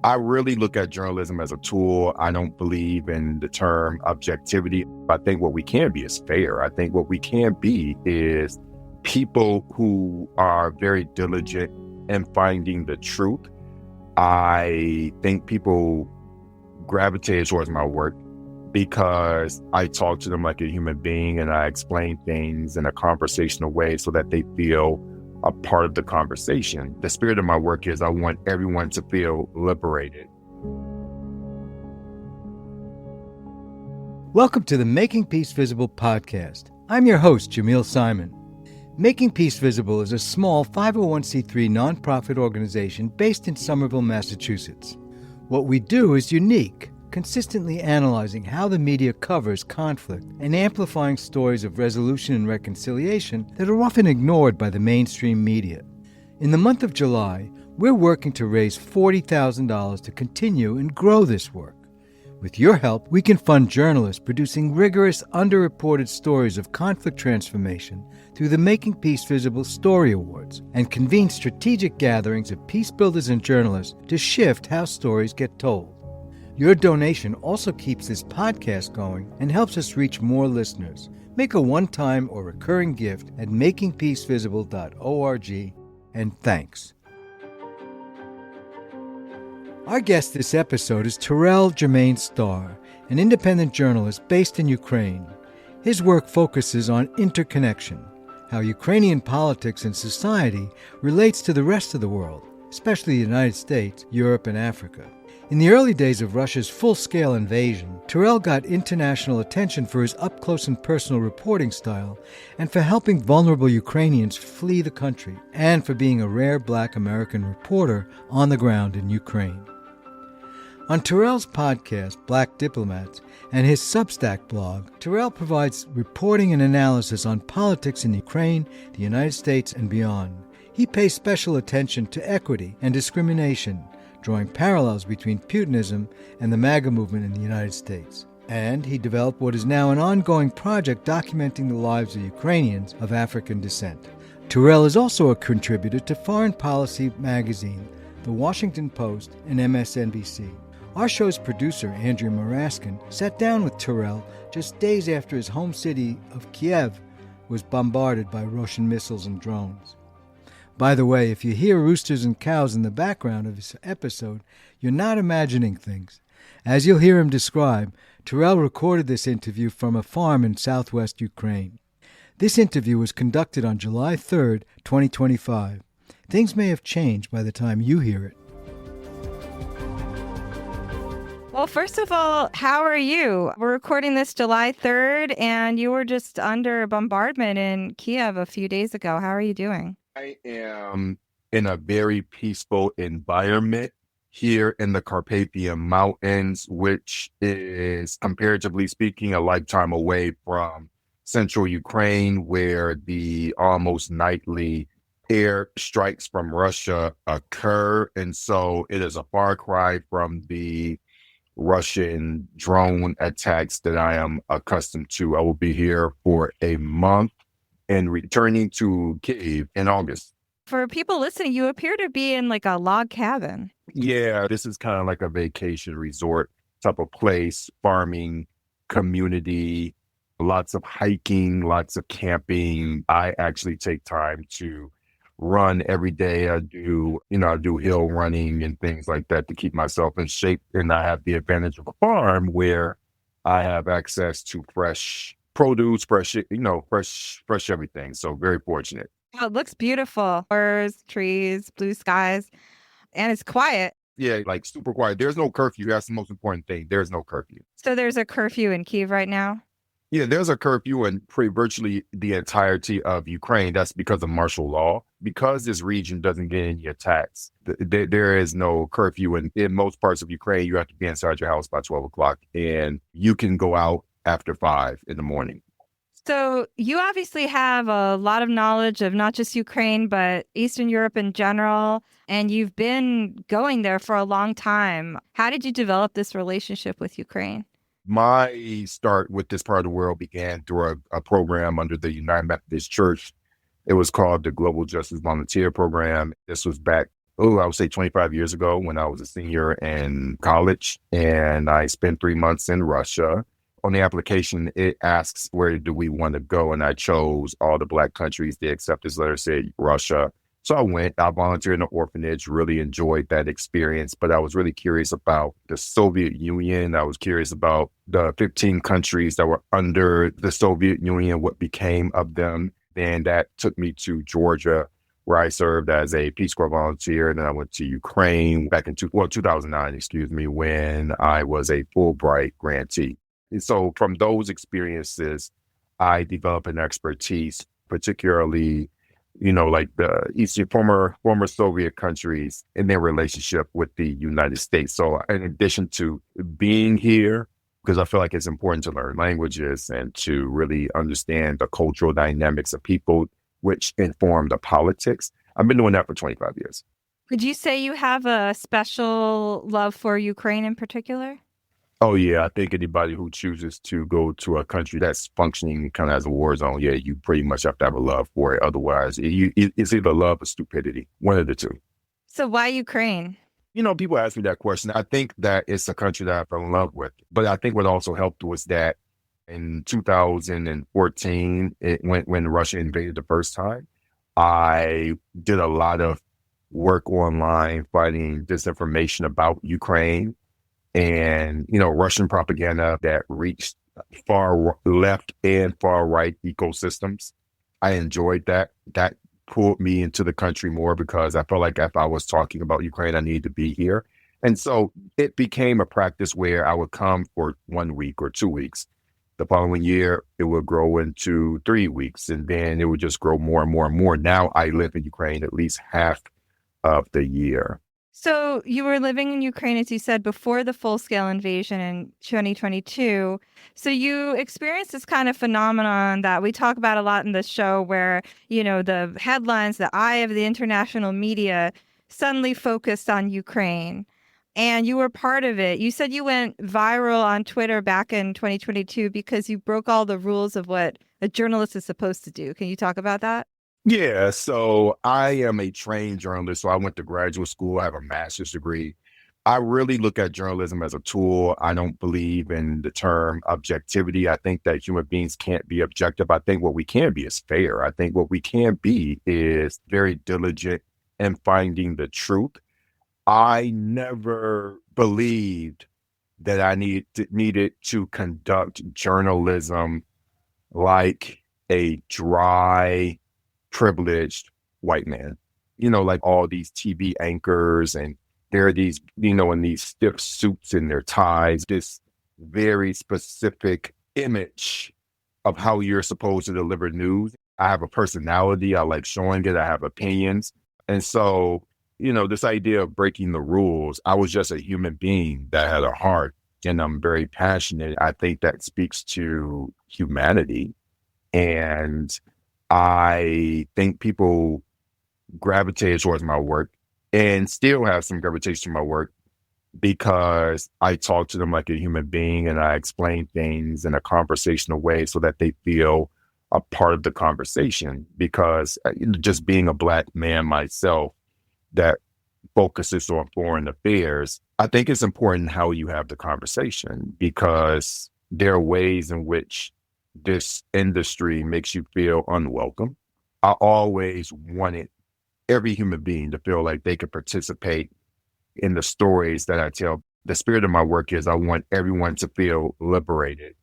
I really look at journalism as a tool. I don't believe in the term objectivity. I think what we can be is fair. I think what we can be is people who are very diligent in finding the truth. I think people gravitate towards my work because I talk to them like a human being and I explain things in a conversational way so that they feel a part of the conversation. The spirit of my work is I want everyone to feel liberated. Welcome to the Making Peace Visible podcast. I'm your host, Jamil Simon. Making Peace Visible is a small 501c3 nonprofit organization based in Somerville, Massachusetts. What we do is unique, consistently analyzing how the media covers conflict and amplifying stories of resolution and reconciliation that are often ignored by the mainstream media. In the month of July, we're working to raise $40,000 to continue and grow this work. With your help, we can fund journalists producing rigorous, underreported stories of conflict transformation through the Making Peace Visible Story Awards and convene strategic gatherings of peace builders and journalists to shift how stories get told. Your donation also keeps this podcast going and helps us reach more listeners. Make a one-time or recurring gift at makingpeacevisible.org, and thanks. Our guest this episode is Terrell Jermaine Starr, an independent journalist based in Ukraine. His work focuses on interconnection, how Ukrainian politics and society relates to the rest of the world, especially the United States, Europe, and Africa. In the early days of Russia's full-scale invasion, Terrell got international attention for his up-close and personal reporting style and for helping vulnerable Ukrainians flee the country, and for being a rare Black American reporter on the ground in Ukraine. On Terrell's podcast, Black Diplomats, and his Substack blog, Terrell provides reporting and analysis on politics in Ukraine, the United States, and beyond. He pays special attention to equity and discrimination, drawing parallels between Putinism and the MAGA movement in the United States. And he developed what is now an ongoing project documenting the lives of Ukrainians of African descent. Terrell is also a contributor to Foreign Policy magazine, The Washington Post, and MSNBC. Our show's producer, Andrea Maraskin, sat down with Terrell just days after his home city of Kiev was bombarded by Russian missiles and drones. By the way, if you hear roosters and cows in the background of this episode, you're not imagining things. As you'll hear him describe, Terrell recorded this interview from a farm in southwest Ukraine. This interview was conducted on July 3rd, 2025. Things may have changed by the time you hear it. Well, first of all, how are you? We're recording this July 3rd, and you were just under bombardment in Kiev a few days ago. How are you doing? I am in a very peaceful environment here in the Carpathian Mountains, which is, comparatively speaking, a lifetime away from central Ukraine, where the almost nightly air strikes from Russia occur. And so it is a far cry from the Russian drone attacks that I am accustomed to. I will be here for a month and returning to Kyiv in August. For people listening, you appear to be in like a log cabin. Yeah, this is kind of like a vacation resort type of place, farming community, lots of hiking, lots of camping. I actually take time to run every day. I do hill running and things like that to keep myself in shape. And I have the advantage of a farm where I have access to fresh produce, fresh everything. So very fortunate. Oh, it looks beautiful. Birds, trees, blue skies, and it's quiet. Yeah, like super quiet. There's no curfew. That's the most important thing. There's no curfew. So there's a curfew in Kyiv right now? Yeah, there's a curfew in virtually the entirety of Ukraine. That's because of martial law. Because this region doesn't get any attacks, there is no curfew. And in most parts of Ukraine, you have to be inside your house by 12 o'clock. And you can go out after 5 in the morning. So you obviously have a lot of knowledge of not just Ukraine, but Eastern Europe in general. And you've been going there for a long time. How did you develop this relationship with Ukraine? My start with this part of the world began through a program under the United Methodist Church. It was called the Global Justice Volunteer Program. This was back I would say 25 years ago when I was a senior in college, and I spent 3 months in Russia. On the application, it asks, where do we want to go? And I chose all the Black countries. The acceptance letter said Russia. So I went, I volunteered in an orphanage, really enjoyed that experience, but I was really curious about the Soviet Union. I was curious about the 15 countries that were under the Soviet Union, what became of them. And that took me to Georgia, where I served as a Peace Corps volunteer. And then I went to Ukraine back in 2009, when I was a Fulbright grantee. And so from those experiences, I developed an expertise, particularly, like the former Soviet countries and their relationship with the United States. So in addition to being here, because I feel like it's important to learn languages and to really understand the cultural dynamics of people, which inform the politics. I've been doing that for 25 years. Would you say you have a special love for Ukraine in particular? Oh, yeah. I think anybody who chooses to go to a country that's functioning kind of as a war zone, yeah, you pretty much have to have a love for it. Otherwise, it's either love or stupidity, one of the two. So why Ukraine? People ask me that question. I think that it's a country that I fell in love with. But I think what also helped was that in 2014, when Russia invaded the first time, I did a lot of work online fighting disinformation about Ukraine and, Russian propaganda that reached far left and far right ecosystems. I enjoyed that. That pulled me into the country more because I felt like if I was talking about Ukraine, I needed to be here. And so it became a practice where I would come for 1 week or 2 weeks. The following year, it would grow into 3 weeks, and then it would just grow more and more and more. Now I live in Ukraine at least half of the year. So you were living in Ukraine, as you said, before the full-scale invasion in 2022. So you experienced this kind of phenomenon that we talk about a lot in the show where, the headlines, the eye of the international media suddenly focused on Ukraine. And you were part of it. You said you went viral on Twitter back in 2022 because you broke all the rules of what a journalist is supposed to do. Can you talk about that? Yeah, so I am a trained journalist. So I went to graduate school. I have a master's degree. I really look at journalism as a tool. I don't believe in the term objectivity. I think that human beings can't be objective. I think what we can be is fair. I think what we can be is very diligent in finding the truth. I never believed that I needed to conduct journalism like a dry, privileged white man. Like all these TV anchors, and there are these, in these stiff suits and their ties, this very specific image of how you're supposed to deliver news. I have a personality. I like showing it. I have opinions. And so, this idea of breaking the rules, I was just a human being that had a heart, and I'm very passionate. I think that speaks to humanity. And I think people gravitated towards my work and still have some gravitation to my work because I talk to them like a human being and I explain things in a conversational way so that they feel a part of the conversation. Because just being a Black man myself that focuses on foreign affairs, I think it's important how you have the conversation, because there are ways in which this industry makes you feel unwelcome. I always wanted every human being to feel like they could participate in the stories that I tell. The spirit of my work is I want everyone to feel liberated.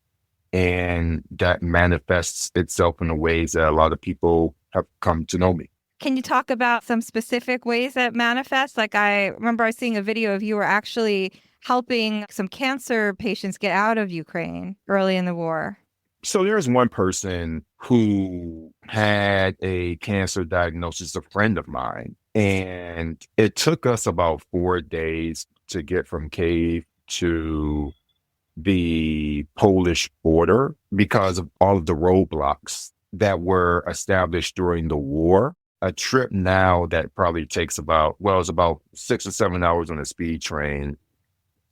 And that manifests itself in the ways that a lot of people have come to know me. Can you talk about some specific ways that manifest? Like I remember I seeing a video of you were actually helping some cancer patients get out of Ukraine early in the war. So there's one person who had a cancer diagnosis, a friend of mine, and it took us about 4 days to get from Kyiv to the Polish border because of all of the roadblocks that were established during the war. A trip now that probably takes it's about 6 or 7 hours on a speed train.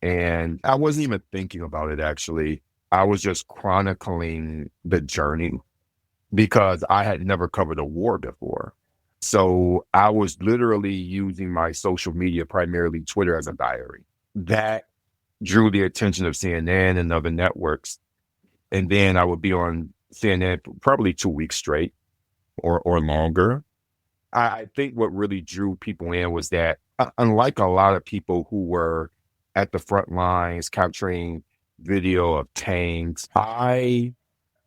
And I wasn't even thinking about it, actually. I was just chronicling the journey because I had never covered a war before. So I was literally using my social media, primarily Twitter, as a diary. That drew the attention of CNN and other networks. And then I would be on CNN for probably 2 weeks straight or longer. I think what really drew people in was that, unlike a lot of people who were at the front lines capturing video of tanks, I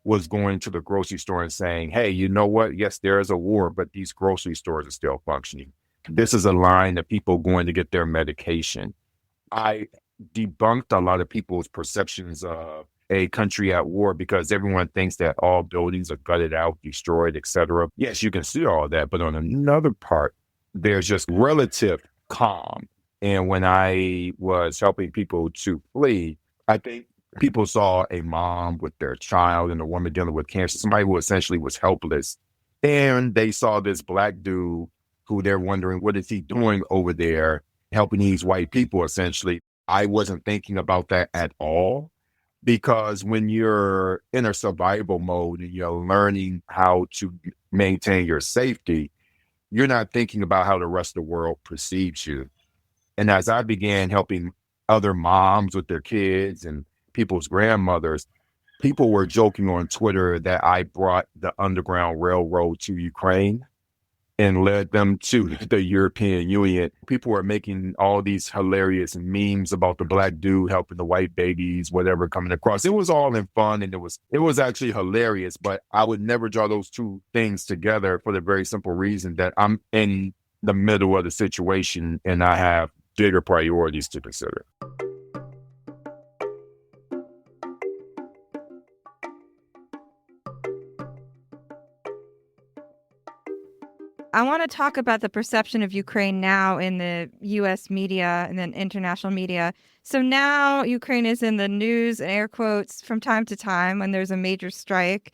was going to the grocery store and saying, hey, you know what? Yes, there is a war, but these grocery stores are still functioning. This is a line of people going to get their medication. I debunked a lot of people's perceptions of a country at war because everyone thinks that all buildings are gutted out, destroyed, etc. Yes, you can see all that, but on another part, there's just relative calm. And when I was helping people to flee, I think people saw a mom with their child and a woman dealing with cancer, somebody who essentially was helpless. And they saw this Black dude who they're wondering, what is he doing over there helping these white people, essentially. I wasn't thinking about that at all, because when you're in a survival mode and you're learning how to maintain your safety, you're not thinking about how the rest of the world perceives you. And as I began helping other moms with their kids and people's grandmothers, people were joking on Twitter that I brought the Underground Railroad to Ukraine and led them to the European Union. People were making all these hilarious memes about the Black dude helping the white babies, whatever, coming across. It was all in fun, and it was actually hilarious, but I would never draw those two things together for the very simple reason that I'm in the middle of the situation and I have bigger priorities to consider. I want to talk about the perception of Ukraine now in the U.S. media and then international media. So now Ukraine is in the news, air quotes, from time to time when there's a major strike.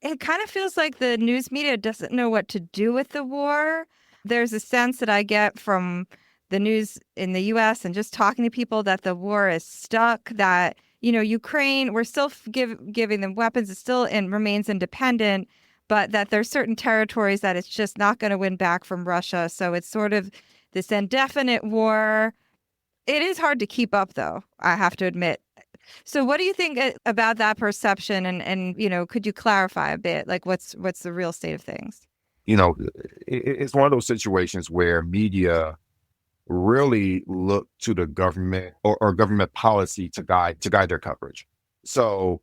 It kind of feels like the news media doesn't know what to do with the war. There's a sense that I get from the news in the U.S. and just talking to people that the war is stuck, that, Ukraine, we're still giving them weapons, it still remains independent, but that there's certain territories that it's just not going to win back from Russia. So it's sort of this indefinite war. It is hard to keep up, though, I have to admit. So what do you think about that perception? And could you clarify a bit? Like, what's the real state of things? It's one of those situations where media really look to the government or government policy to guide their coverage. So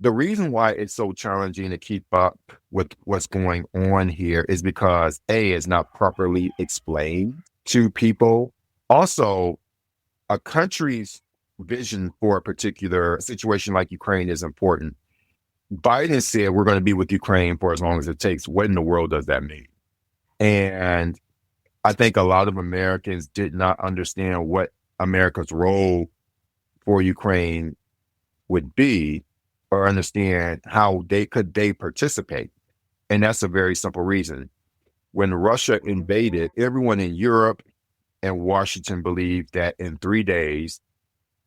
the reason why it's so challenging to keep up with what's going on here is because A, it's not properly explained to people. Also, a country's vision for a particular situation like Ukraine is important. Biden said we're going to be with Ukraine for as long as it takes. What in the world does that mean? And I think a lot of Americans did not understand what America's role for Ukraine would be, or understand how they participate. And that's a very simple reason. When Russia invaded, everyone in Europe and Washington believed that in 3 days,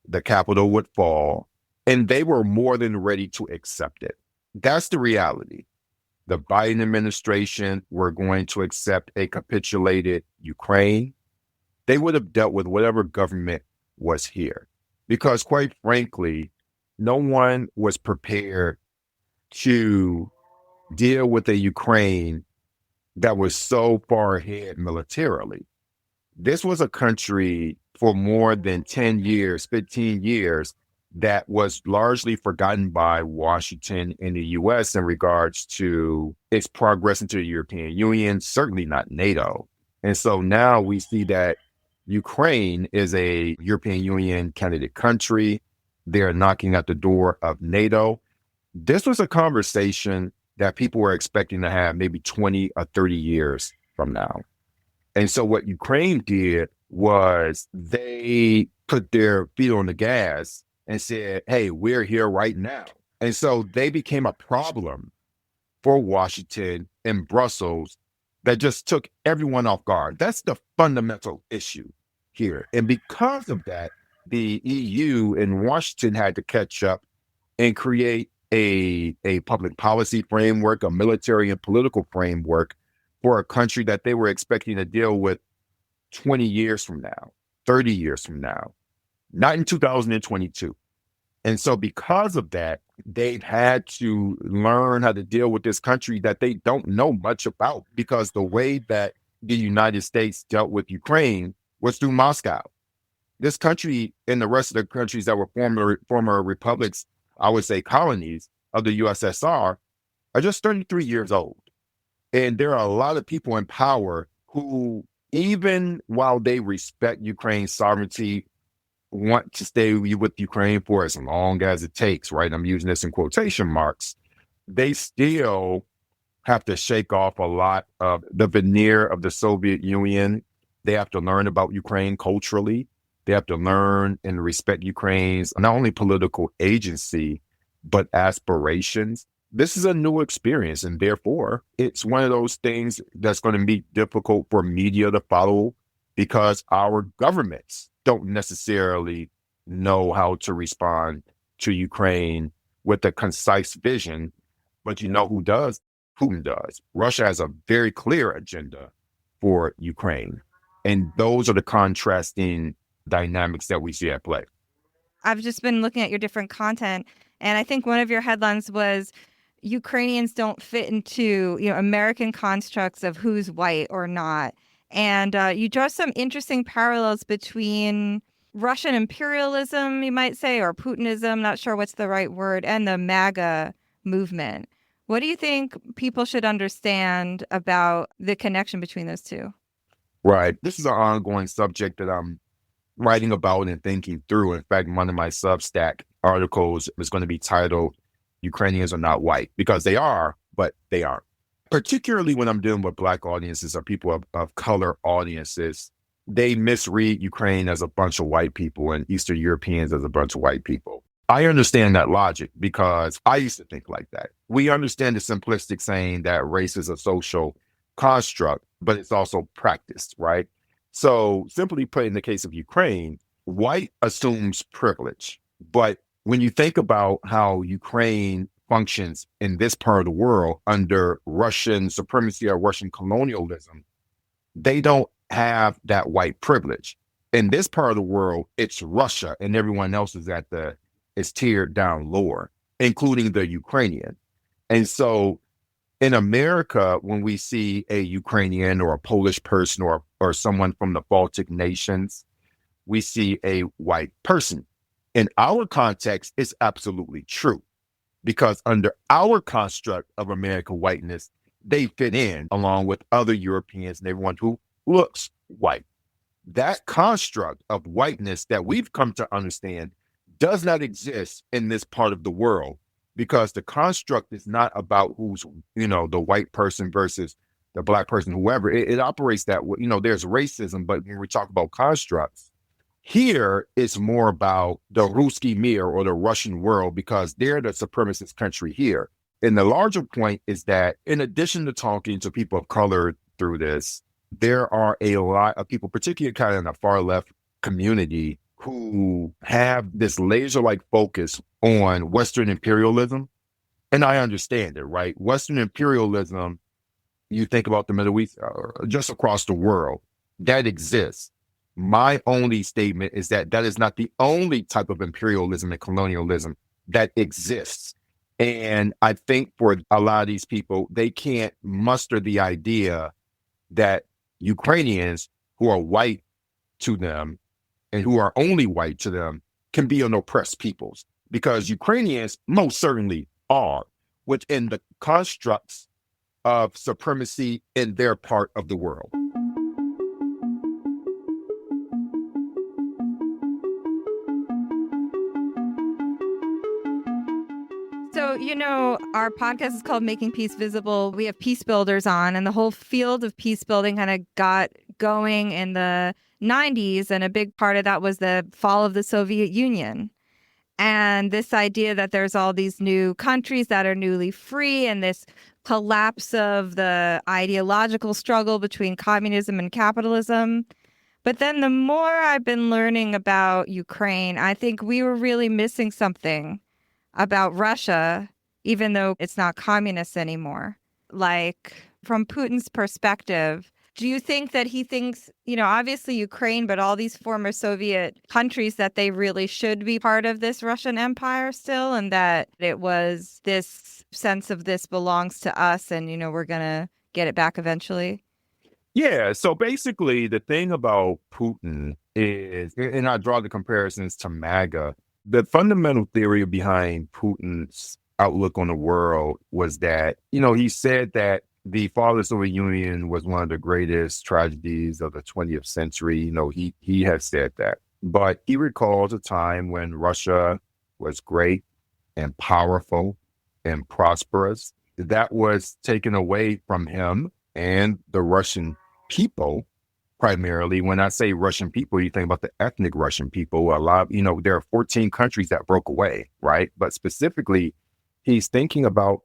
the capital would fall, and they were more than ready to accept it. That's the reality. The Biden administration were going to accept a capitulated Ukraine. They would have dealt with whatever government was here, because quite frankly, no one was prepared to deal with a Ukraine that was so far ahead militarily. This was a country for more than 10 years, 15 years, that was largely forgotten by Washington and the U.S. in regards to its progress into the European Union, certainly not NATO. And so now we see that Ukraine is a European Union candidate country. They're knocking at the door of NATO. This was a conversation that people were expecting to have maybe 20 or 30 years from now. And so what Ukraine did was they put their feet on the gas and said, hey, we're here right now. And so they became a problem for Washington and Brussels that just took everyone off guard. That's the fundamental issue here. And because of that, the EU and Washington had to catch up and create a public policy framework, a military and political framework for a country that they were expecting to deal with 20 years from now, 30 years from now, not in 2022. And so because of that, they've had to learn how to deal with this country that they don't know much about, because the way that the United States dealt with Ukraine was through Moscow. This country and the rest of the countries that were former republics, I would say colonies of the USSR, are just 33 years old. And there are a lot of people in power who, even while they respect Ukraine's sovereignty, want to stay with Ukraine for as long as it takes, right? I'm using this in quotation marks. They still have to shake off a lot of the veneer of the Soviet Union. They have to learn about Ukraine culturally. They have to learn and respect Ukraine's not only political agency, but aspirations. This is a new experience, and therefore it's one of those things that's going to be difficult for media to follow, because our governments don't necessarily know how to respond to Ukraine with a concise vision. But you know who does? Putin does. Russia has a very clear agenda for Ukraine. And those are the contrasting dynamics that we see at play. I've just been looking at your different content, and I think one of your headlines was Ukrainians don't fit into American constructs of who's white or not. And you draw some interesting parallels between Russian imperialism, you might say, or Putinism, not sure what's the right word, and the MAGA movement. What do you think people should understand about the connection between those two? Right. This is an ongoing subject that I'm writing about and thinking through. In fact, one of my Substack articles is going to be titled Ukrainians Are Not White, because they are, but they aren't. Particularly when I'm dealing with Black audiences or people of color audiences, they misread Ukraine as a bunch of white people and Eastern Europeans as a bunch of white people. I understand that logic because I used to think like that. We understand the simplistic saying that race is a social construct, but it's also practiced, right? So simply put, in the case of Ukraine, white assumes privilege. But when you think about how Ukraine functions in this part of the world under Russian supremacy or Russian colonialism, they don't have that white privilege. In this part of the world, it's Russia and everyone else is tiered down lower, including the Ukrainian. And so in America, when we see a Ukrainian or a Polish person or someone from the Baltic nations, we see a white person. In our context, it's absolutely true, because under our construct of American whiteness, they fit in along with other Europeans and everyone who looks white. That construct of whiteness that we've come to understand does not exist in this part of the world, because the construct is not about who's, the white person versus the Black person, whoever. It operates that way. There's racism, but when we talk about constructs, here it's more about the Ruski Mir, or the Russian world, because they're the supremacist country here. And the larger point is that in addition to talking to people of color through this, there are a lot of people, particularly kind of in the far left community, who have this laser-like focus on Western imperialism. And I understand it, right? Western imperialism, you think about the Middle East, just across the world, that exists. My only statement is that that is not the only type of imperialism and colonialism that exists. And I think for a lot of these people, they can't muster the idea that Ukrainians who are white to them and who are only white to them can be an oppressed peoples, because Ukrainians most certainly are within the constructs of supremacy in their part of the world. So, our podcast is called Making Peace Visible. We have peace builders on, and the whole field of peace building kind of got going in the 90s. And a big part of that was the fall of the Soviet Union. And this idea that there's all these new countries that are newly free, and this collapse of the ideological struggle between communism and capitalism. But then the more I've been learning about Ukraine, I think we were really missing something about Russia, even though it's not communist anymore. Like from Putin's perspective, do you think that he thinks, obviously Ukraine, but all these former Soviet countries, that they really should be part of this Russian empire still, and that it was this sense of this belongs to us and, we're going to get it back eventually? Yeah. So basically, the thing about Putin is, and I draw the comparisons to MAGA, the fundamental theory behind Putin's outlook on the world was that, he said that the fall of the Soviet Union was one of the greatest tragedies of the 20th century. He has said that. But he recalls a time when Russia was great and powerful and prosperous. That was taken away from him and the Russian people. Primarily, when I say Russian people, you think about the ethnic Russian people. A lot, there are 14 countries that broke away, right? But specifically, he's thinking about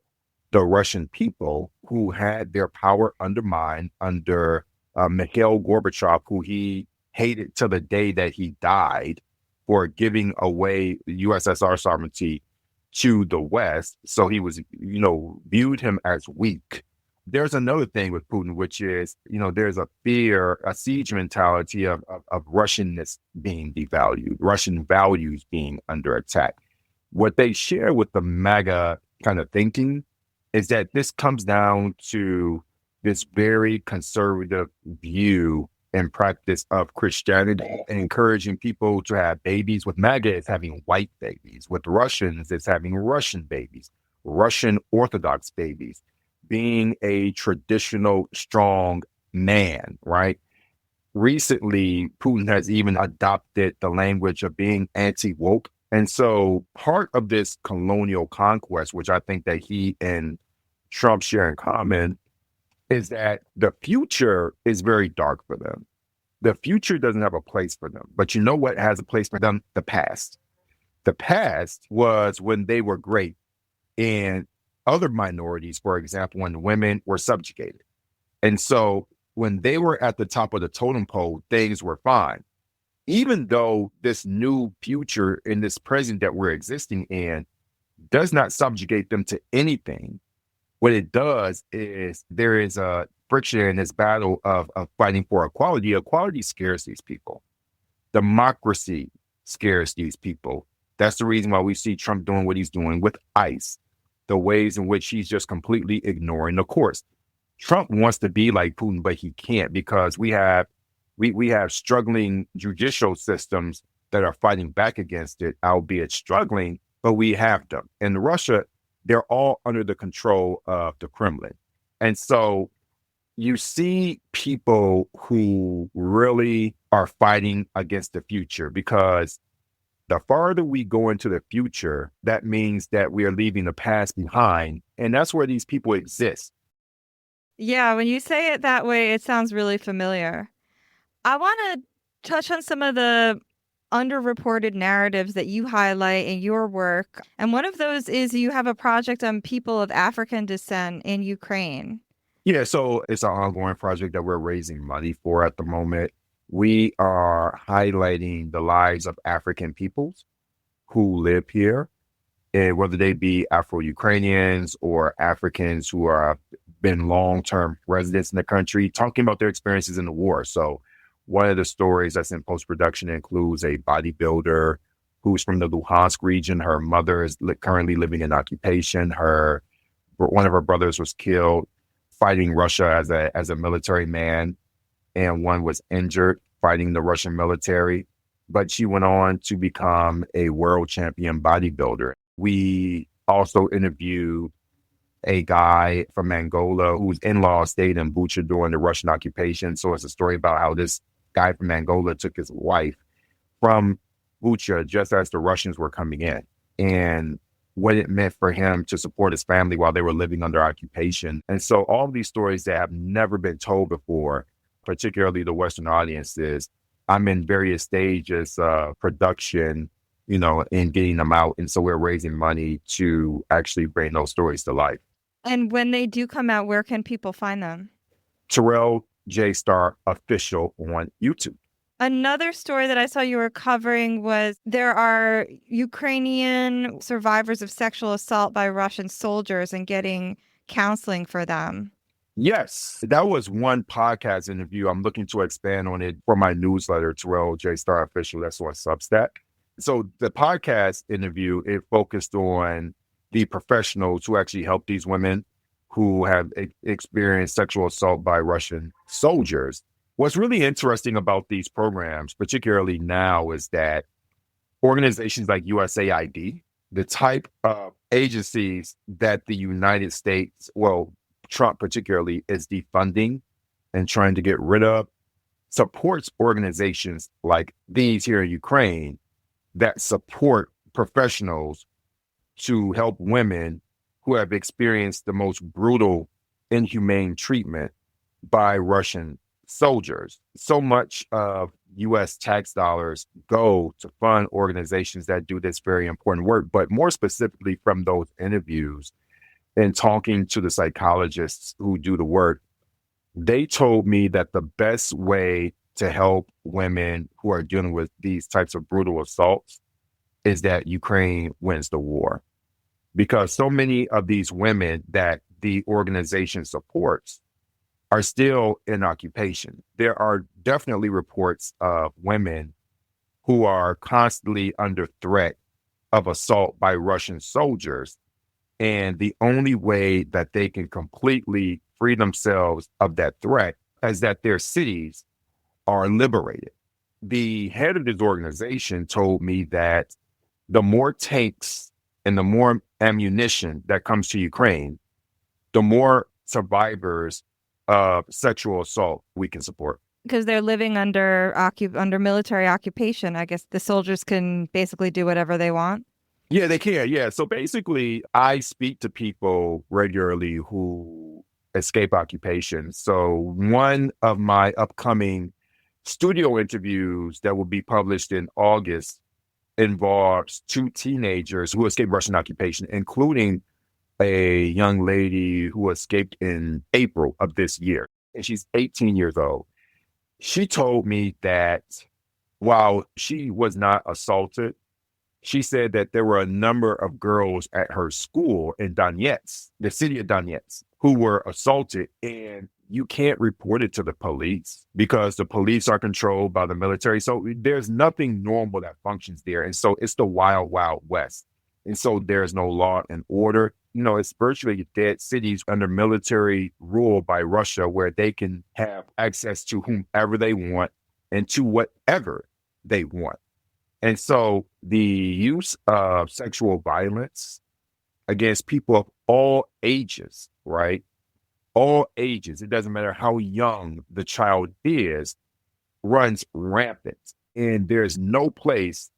the Russian people who had their power undermined under Mikhail Gorbachev, who he hated till the day that he died for giving away USSR sovereignty to the West. So he was, viewed him as weak. There's another thing with Putin, which is, there's a fear, a siege mentality of Russianness being devalued, Russian values being under attack. What they share with the MAGA kind of thinking is that this comes down to this very conservative view and practice of Christianity and encouraging people to have babies. With MAGA, it's having white babies. With Russians, it's having Russian babies, Russian Orthodox babies, being a traditional strong man, right? Recently, Putin has even adopted the language of being anti-woke. And so part of this colonial conquest, which I think that he and Trump share in common, is that the future is very dark for them. The future doesn't have a place for them. But you know what has a place for them? The past. The past was when they were great and other minorities, for example, when women were subjugated. And so when they were at the top of the totem pole, things were fine. Even though this new future in this present that we're existing in does not subjugate them to anything, what it does is there is a friction in this battle of fighting for equality. Equality scares these people. Democracy scares these people. That's the reason why we see Trump doing what he's doing with ICE, the ways in which he's just completely ignoring the courts. Trump wants to be like Putin, but he can't because we have struggling judicial systems that are fighting back against it, albeit struggling, but we have them. In Russia, they're all under the control of the Kremlin. And so you see people who really are fighting against the future because the farther we go into the future, that means that we are leaving the past behind. And that's where these people exist. Yeah, when you say it that way, it sounds really familiar. I want to touch on some of the underreported narratives that you highlight in your work. And one of those is you have a project on people of African descent in Ukraine. Yeah, so it's an ongoing project that we're raising money for at the moment. We are highlighting the lives of African peoples who live here, and whether they be Afro-Ukrainians or Africans who are been long-term residents in the country, talking about their experiences in the war. So one of the stories that's in post-production includes a bodybuilder who's from the Luhansk region. Her mother is currently living in occupation. One of her brothers was killed fighting Russia as a military man, and one was injured fighting the Russian military. But she went on to become a world champion bodybuilder. We also interviewed a guy from Angola whose in-laws stayed in Bucha during the Russian occupation. So it's a story about how this guy from Angola took his wife from Bucha just as the Russians were coming in, and what it meant for him to support his family while they were living under occupation. And so all of these stories that have never been told before, particularly the Western audiences, I'm in various stages of production, and getting them out. And so we're raising money to actually bring those stories to life. And when they do come out, where can people find them? Terrell J. Starr Official on YouTube. Another story that I saw you were covering was there are Ukrainian survivors of sexual assault by Russian soldiers and getting counseling for them. Yes, that was one podcast interview. I'm looking to expand on it for my newsletter, Terrell J. Starr Official. That's on Substack. So the podcast interview, it focused on the professionals who actually help these women who have experienced sexual assault by Russian soldiers. What's really interesting about these programs, particularly now, is that organizations like USAID, the type of agencies that the United States, well, Trump particularly, is defunding and trying to get rid of, supports organizations like these here in Ukraine that support professionals to help women who have experienced the most brutal, inhumane treatment by Russian soldiers. So much of US tax dollars go to fund organizations that do this very important work. But more specifically, from those interviews and talking to the psychologists who do the work, they told me that the best way to help women who are dealing with these types of brutal assaults is that Ukraine wins the war. Because so many of these women that the organization supports are still in occupation. There are definitely reports of women who are constantly under threat of assault by Russian soldiers. And the only way that they can completely free themselves of that threat is that their cities are liberated. The head of this organization told me that the more tanks and the more ammunition that comes to Ukraine, the more survivors of sexual assault we can support. Because they're living under military occupation. I guess the soldiers can basically do whatever they want. Yeah, they can. Yeah. So basically, I speak to people regularly who escape occupation. So one of my upcoming studio interviews that will be published in August involves two teenagers who escaped Russian occupation, including a young lady who escaped in April of this year. And she's 18 years old. She told me that while she was not assaulted, she said that there were a number of girls at her school in Donetsk, the city of Donetsk, who were assaulted. And you can't report it to the police because the police are controlled by the military. So there's nothing normal that functions there. And so it's the wild, wild west. And so there's no law and order. You know, it's virtually dead cities under military rule by Russia where they can have access to whomever they want and to whatever they want. And so the use of sexual violence against people of all ages, right? All ages, it doesn't matter how young the child is, runs rampant. And there's no place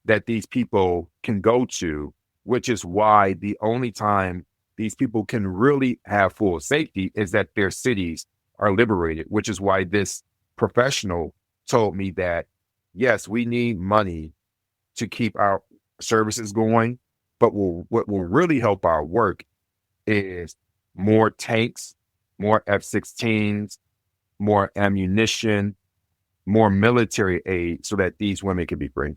that these people can go to, which is why the only time these people can really have full safety is that their cities are liberated, which is why this professional told me that, yes, we need money to keep our services going, but what will really help our work is more tanks, more F-16s, more ammunition, more military aid so that these women can be free.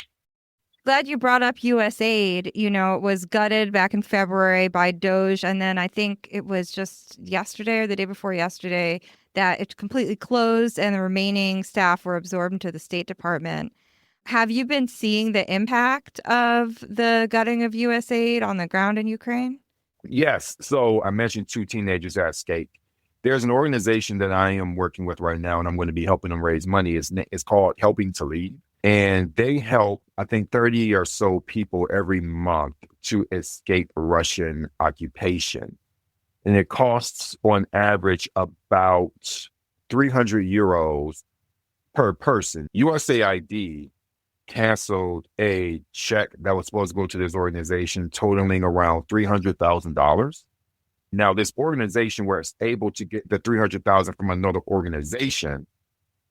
Glad you brought up USAID. You know, it was gutted back in February by Doge. And then I think it was just yesterday or the day before yesterday that it completely closed and the remaining staff were absorbed into the State Department. Have you been seeing the impact of the gutting of USAID on the ground in Ukraine? Yes. So I mentioned two teenagers that escaped. There's an organization that I am working with right now, and I'm going to be helping them raise money. It's called Helping to Lead. And they help, I think, 30 or so people every month to escape Russian occupation. And it costs on average about 300 euros per person. USAID canceled a check that was supposed to go to this organization totaling around $300,000. Now, this organization was able to get the $300,000 from another organization,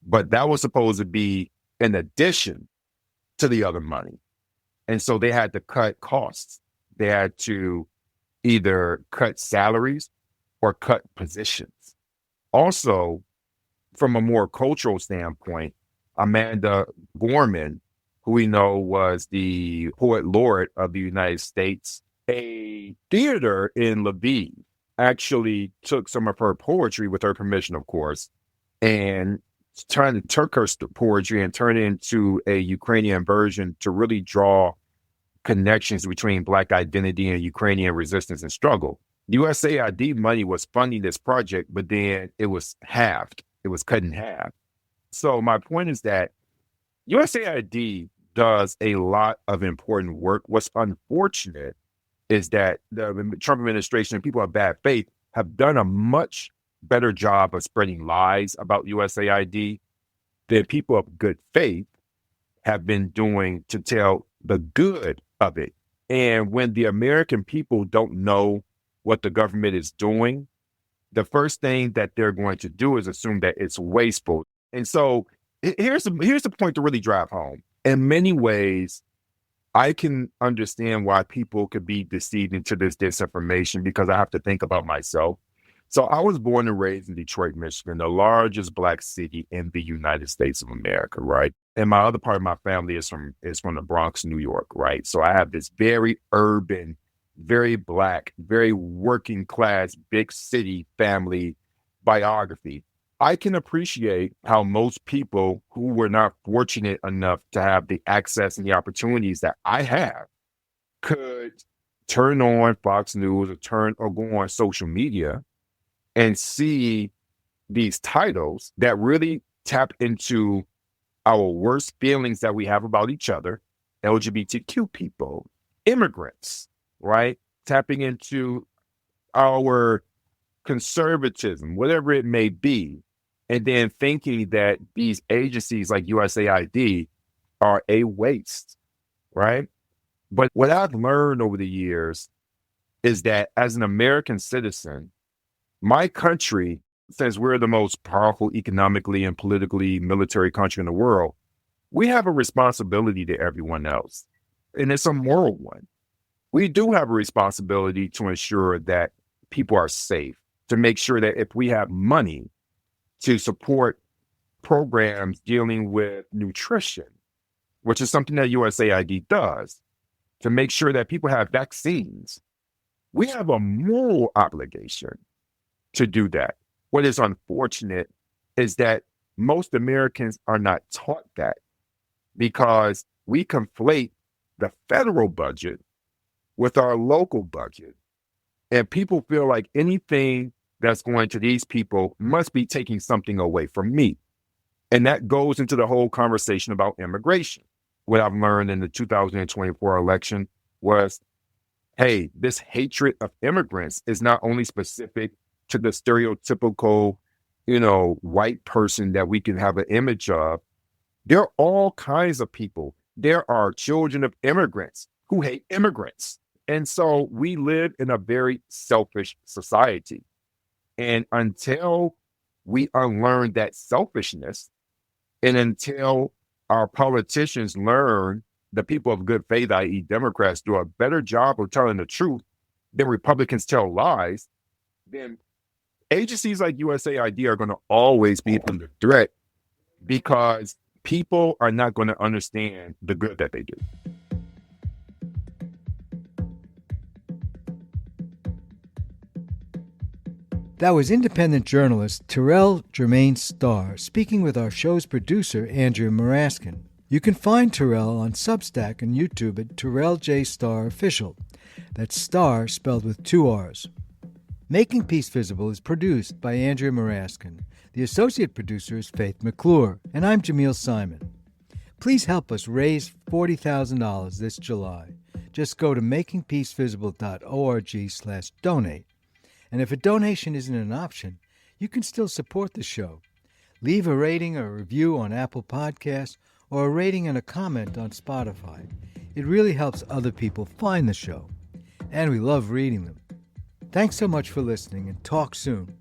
but that was supposed to be in addition to the other money. And so they had to cut costs. They had to either cut salaries or cut positions. Also, from a more cultural standpoint, Amanda Gorman, who we know was the poet laureate of the United States, a theater in Lviv actually took some of her poetry, with her permission, of course, and took her poetry and turned it into a Ukrainian version to really draw connections between Black identity and Ukrainian resistance and struggle. USAID money was funding this project, but then it was halved. It was cut in half. So my point is that USAID does a lot of important work. What's unfortunate is that the Trump administration and people of bad faith have done a much better job of spreading lies about USAID than people of good faith have been doing to tell the good of it. And when the American people don't know what the government is doing, the first thing that they're going to do is assume that it's wasteful. And so here's the point to really drive home. In many ways, I can understand why people could be deceived into this disinformation, because I have to think about myself. So I was born and raised in Detroit, Michigan, the largest Black city in the United States of America, right? And my other part of my family is from the Bronx, New York, right? So I have this very urban, very Black, very working class, big city family biography. I can appreciate how most people who were not fortunate enough to have the access and the opportunities that I have could turn on Fox News or go on social media and see these titles that really tap into our worst feelings that we have about each other, LGBTQ people, immigrants, right? Tapping into our conservatism, whatever it may be, and then thinking that these agencies like USAID are a waste, right? But what I've learned over the years is that as an American citizen, my country, since we're the most powerful economically and politically military country in the world, we have a responsibility to everyone else. And it's a moral one. We do have a responsibility to ensure that people are safe, to make sure that if we have money to support programs dealing with nutrition, which is something that USAID does, to make sure that people have vaccines, we have a moral obligation to do that. What is unfortunate is that most Americans are not taught that, because we conflate the federal budget with our local budget. And people feel like anything that's going to these people must be taking something away from me. And that goes into the whole conversation about immigration. What I've learned in the 2024 election was, hey, this hatred of immigrants is not only specific to the stereotypical, white person that we can have an image of. There are all kinds of people. There are children of immigrants who hate immigrants. And so we live in a very selfish society. And until we unlearn that selfishness, and until our politicians learn, the people of good faith, i.e. Democrats, do a better job of telling the truth than Republicans tell lies, then agencies like USAID are going to always be under threat, because people are not going to understand the good that they do. That was independent journalist Terrell Jermaine Starr speaking with our show's producer, Andrea Maraskin. You can find Terrell on Substack and YouTube at Terrell J. Starr Official. That's Starr spelled with 2 R's. Making Peace Visible is produced by Andrea Maraskin. The associate producer is Faith McClure, and I'm Jamil Simon. Please help us raise $40,000 this July. Just go to makingpeacevisible.org/donate. And if a donation isn't an option, you can still support the show. Leave a rating or a review on Apple Podcasts, or a rating and a comment on Spotify. It really helps other people find the show. And we love reading them. Thanks so much for listening, and talk soon.